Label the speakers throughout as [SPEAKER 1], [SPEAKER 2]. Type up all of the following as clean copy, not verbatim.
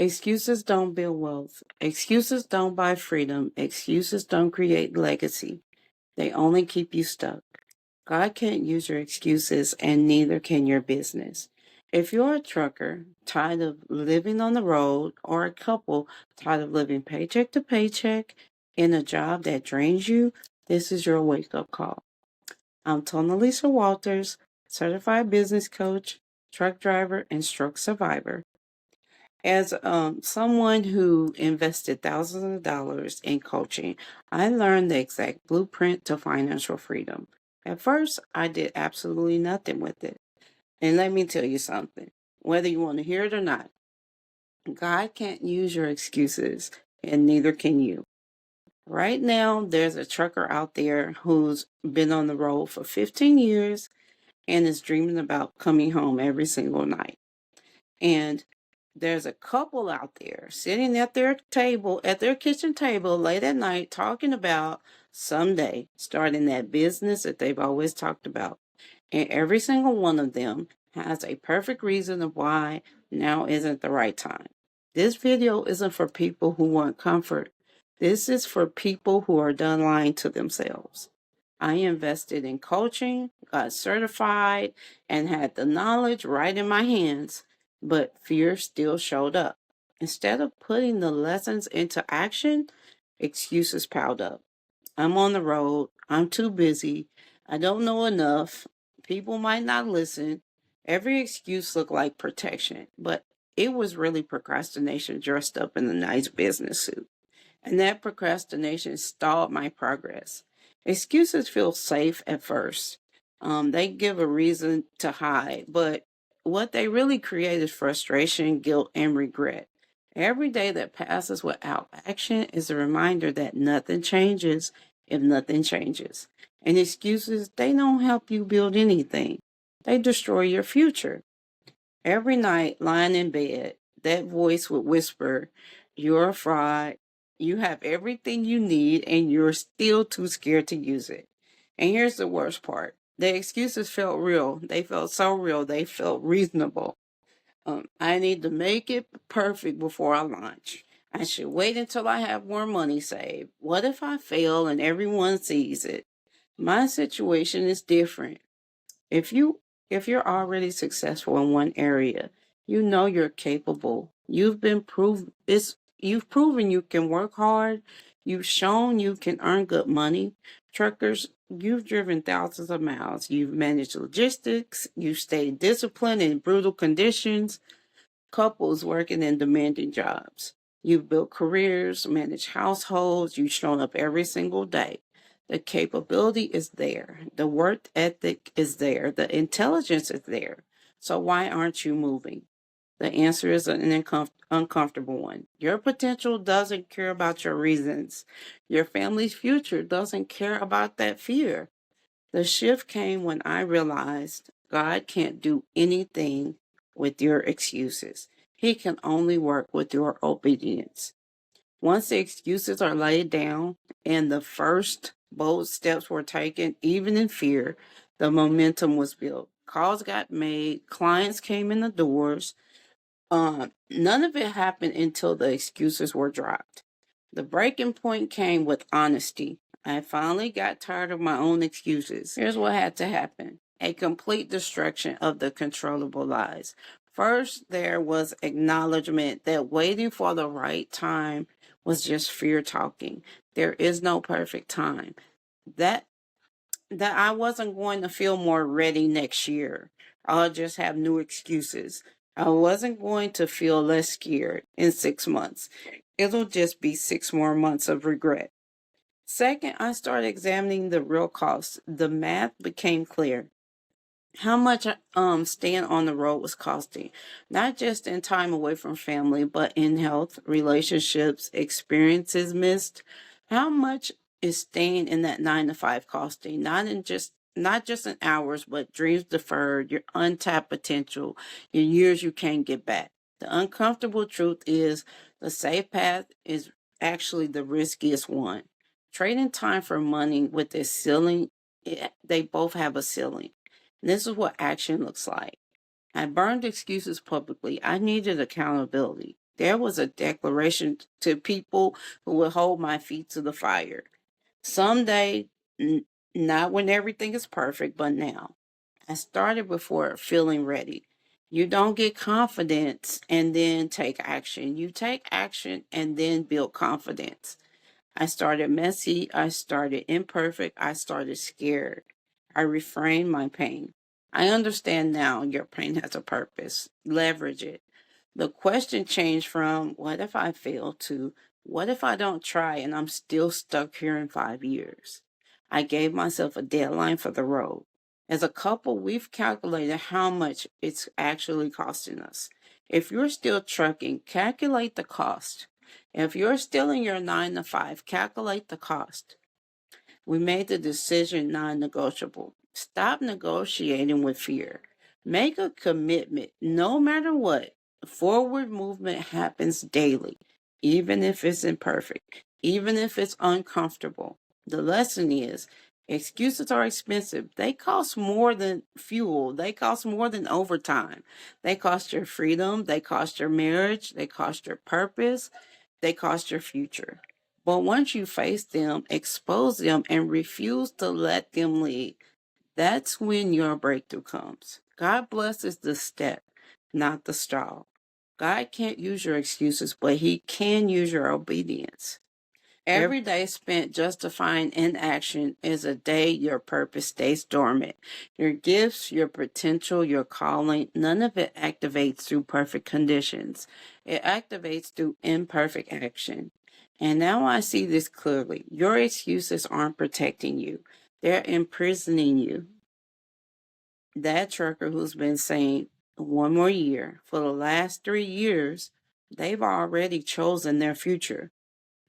[SPEAKER 1] Excuses don't build wealth. Excuses don't buy freedom. Excuses don't create legacy. They only keep you stuck. God can't use your excuses, and neither can your business. If you're a trucker tired of living on the road, or a couple tired of living paycheck to paycheck in a job that drains you, this is your wake up call. I'm Tonalisa Walters, certified business coach, truck driver, and stroke survivor. As someone who invested thousands of dollars in coaching, I learned the exact blueprint to financial freedom. At first, I did absolutely nothing with it. And let me tell you something, whether you want to hear it or not, God can't use your excuses, and neither can you. Right now, there's a trucker out there who's been on the road for 15 years and is dreaming about coming home every single night. And there's a couple out there sitting at their table, at their kitchen table late at night, talking about someday starting that business that they've always talked about. And every single one of them has a perfect reason of why now isn't the right time. This video isn't for people who want comfort. This is for people who are done lying to themselves. I invested in coaching, got certified, and had the knowledge right in my hands, but fear still showed up. Instead of putting the lessons into action, excuses piled up. I'm on the road. I'm too busy. I don't know enough. People might not listen. Every excuse looked like protection, but it was really procrastination dressed up in a nice business suit. And that procrastination stalled my progress. Excuses feel safe at first. They give a reason to hide, but what they really create is frustration, guilt, and regret. Every day that passes without action is a reminder that nothing changes if nothing changes. And excuses, they don't help you build anything. They destroy your future. Every night, lying in bed, that voice would whisper, "You're a fraud. You have everything you need, and you're still too scared to use it." And here's the worst part, the excuses felt real. They felt so real, they felt reasonable. I need to make it perfect before I launch. I should wait until I have more money saved. What if I fail and everyone sees it? My situation is different. If you if you're already successful in one area, you know you're capable. You've proven you can work hard. You've shown you can earn good money. Truckers, you've driven thousands of miles. You've managed logistics. You've stayed disciplined in brutal conditions. Couples working in demanding jobs. You've built careers, managed households. You've shown up every single day. The capability is there. The work ethic is there. The intelligence is there. So why aren't you moving? The answer is an uncomfortable one. Your potential doesn't care about your reasons. Your family's future doesn't care about that fear. The shift came when I realized God can't do anything with your excuses. He can only work with your obedience. Once the excuses are laid down and the first bold steps were taken, even in fear, the momentum was built. Calls got made, clients came in the doors. None of it happened until the excuses were dropped. The breaking point came with honesty. I finally got tired of my own excuses. Here's what had to happen: a complete destruction of the controllable lies. First, there was acknowledgement that waiting for the right time was just fear talking. There is no perfect time. That that I wasn't going to feel more ready next year. I'll just have new excuses. I wasn't going to feel less scared in 6 months. It'll just be 6 more months of regret. Second, I started examining the real costs. The math became clear. How much staying on the road was costing, not just in time away from family, but in health, relationships, experiences missed. How much is staying in that 9 to 5 costing? Not just in hours, but dreams deferred, your untapped potential, your years you can't get back. The uncomfortable truth is the safe path is actually the riskiest one. Trading time for money with a ceiling, they both have a ceiling. This is what action looks like. I burned excuses publicly. I needed accountability. There was a declaration to people who would hold my feet to the fire. Someday, not when everything is perfect, but now. I started before feeling ready. You don't get confidence and then take action. You take action and then build confidence. I started messy. I started imperfect. I started scared. I refrained my pain. I understand now your pain has a purpose. Leverage it. The question changed from what if I fail to what if I don't try and I'm still stuck here in 5 years? I gave myself a deadline for the road. As a couple, we've calculated how much it's actually costing us. If you're still trucking, calculate the cost. If you're still in your 9 to 5, calculate the cost. We made the decision non-negotiable. Stop negotiating with fear. Make a commitment. No matter what, forward movement happens daily, even if it's imperfect, even if it's uncomfortable. The lesson is excuses are expensive. They cost more than fuel. They cost more than overtime. They cost your freedom. They cost your marriage. They cost your purpose. They cost your future. But once you face them, expose them, and refuse to let them lead, that's when your breakthrough comes. God blesses the step, not the stall. God can't use your excuses, but He can use your obedience. Every day spent justifying inaction is a day your purpose stays dormant. Your gifts, your potential, your calling, none of it activates through perfect conditions. It activates through imperfect action. And now I see this clearly. Your excuses aren't protecting you, they're imprisoning you. That trucker who's been saying 1 more year for the last 3 years, they've already chosen their future.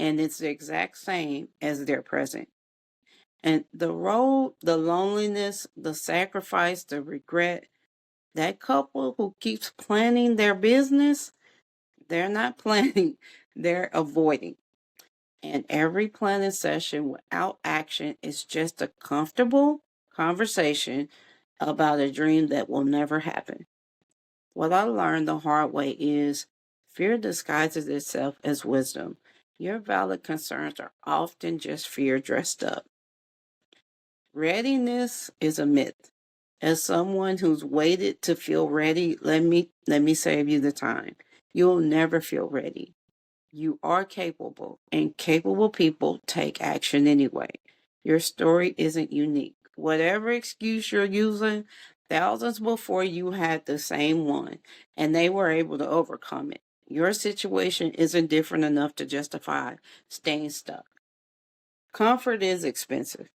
[SPEAKER 1] And it's the exact same as their present. And the road, the loneliness, the sacrifice, the regret, that couple who keeps planning their business, they're not planning, they're avoiding. And every planning session without action is just a comfortable conversation about a dream that will never happen. What I learned the hard way is fear disguises itself as wisdom. Your valid concerns are often just fear dressed up. Readiness is a myth. As someone who's waited to feel ready, let me save you the time. You'll never feel ready. You are capable, and capable people take action anyway. Your story isn't unique. Whatever excuse you're using, thousands before you had the same one, and they were able to overcome it. Your situation isn't different enough to justify staying stuck. Comfort is expensive.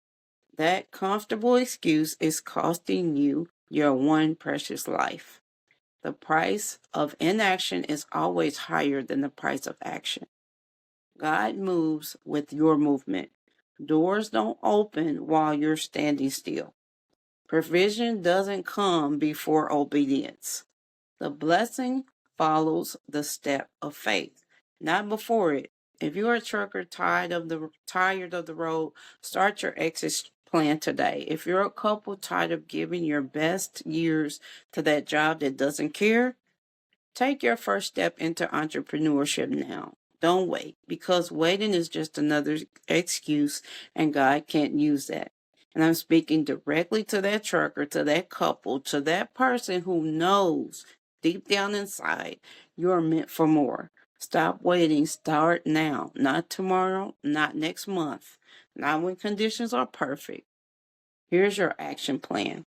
[SPEAKER 1] That comfortable excuse is costing you your one precious life. The price of inaction is always higher than the price of action. God moves with your movement. Doors don't open while you're standing still. Provision doesn't come before obedience. The blessing follows the step of faith, not before it. If you're a trucker tired of the road, start your exit plan today. If you're a couple tired of giving your best years to that job that doesn't care, take your first step into entrepreneurship now. Don't wait, because waiting is just another excuse, and God can't use that. And I'm speaking directly to that trucker, to that couple, to that person who knows deep down inside you're meant for more. Stop waiting. Start now. Not tomorrow, not next month, not when conditions are perfect. Here's your action plan.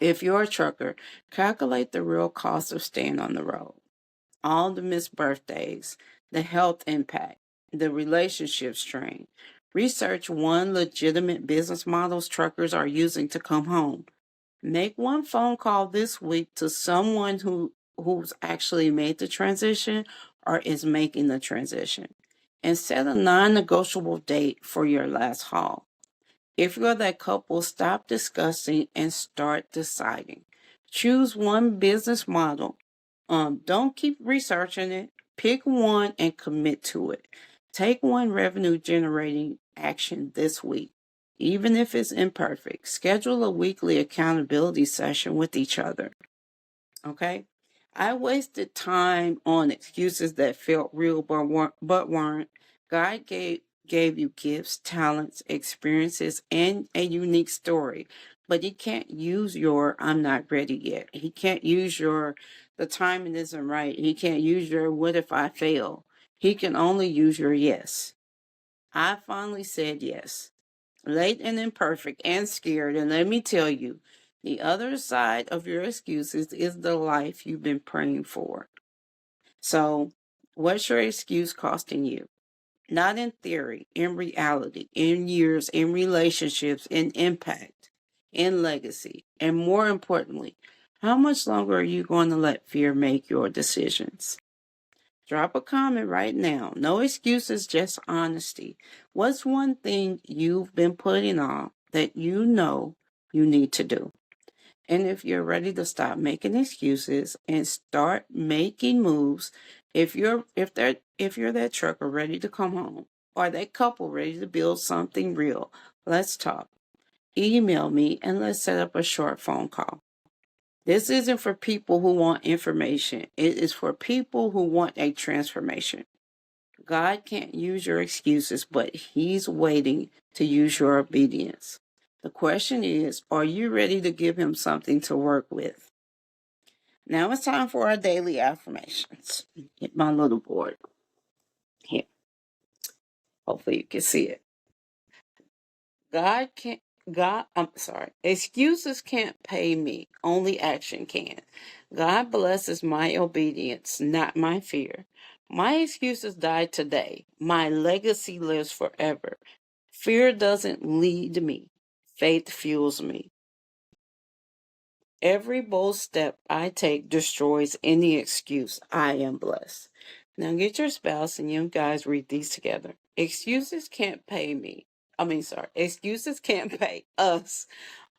[SPEAKER 1] If you're a trucker, calculate the real cost of staying on the road. All the missed birthdays, the health impact, the relationship strain. Research one legitimate business models truckers are using to come home. Make one phone call this week to someone who's actually made the transition or is making the transition. And set a non-negotiable date for your last haul. If you're that couple, stop discussing and start deciding. Choose one business model. Don't keep researching it. Pick one and commit to it. Take one revenue generating action this week, even if it's imperfect. Schedule a weekly accountability session with each other. Okay? I wasted time on excuses that felt real but weren't. God gave you gifts, talents, experiences, and a unique story. But he can't use your I'm not ready yet. He can't use your the timing isn't right. He can't use your what if I fail. He can only use your yes. I finally said yes. Late and imperfect and scared, and let me tell you, the other side of your excuses is the life you've been praying for. So, what's your excuse costing you? Not in theory, in reality, in years, in relationships, in impact, in legacy. And more importantly, how much longer are you going to let fear make your decisions? Drop a comment right now. No excuses, just honesty. What's one thing you've been putting off that you know you need to do? And if you're ready to stop making excuses and start making moves, if you're that trucker ready to come home or that couple ready to build something real, let's talk. Email me and let's set up a short phone call. This isn't for people who want information. It is for people who want a transformation. God can't use your excuses, but he's waiting to use your obedience. The question is, are you ready to give him something to work with? Now it's time for our daily affirmations. Hit my little board here. Hopefully you can see it. God can't I'm sorry. Excuses can't pay me. Only action can. God blesses my obedience, not my fear. My excuses die today. My legacy lives forever. Fear doesn't lead me. Faith fuels me. Every bold step I take destroys any excuse. I am blessed. Now get your spouse and you guys read these together. Excuses can't pay me. Excuses can't pay us.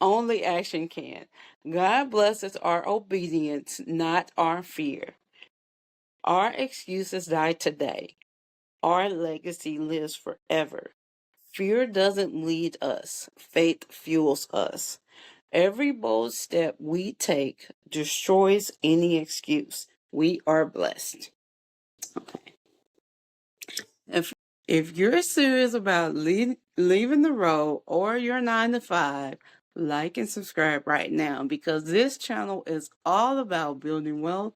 [SPEAKER 1] Only action can. God blesses our obedience, not our fear. Our excuses die today. Our legacy lives forever. Fear doesn't lead us. Faith fuels us. Every bold step we take destroys any excuse. We are blessed. Okay. If you're serious about leaving the road or your 9 to 5, like and subscribe right now because this channel is all about building wealth,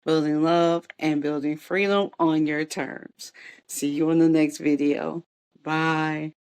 [SPEAKER 1] building love, and building freedom on your terms. See you in the next video. Bye.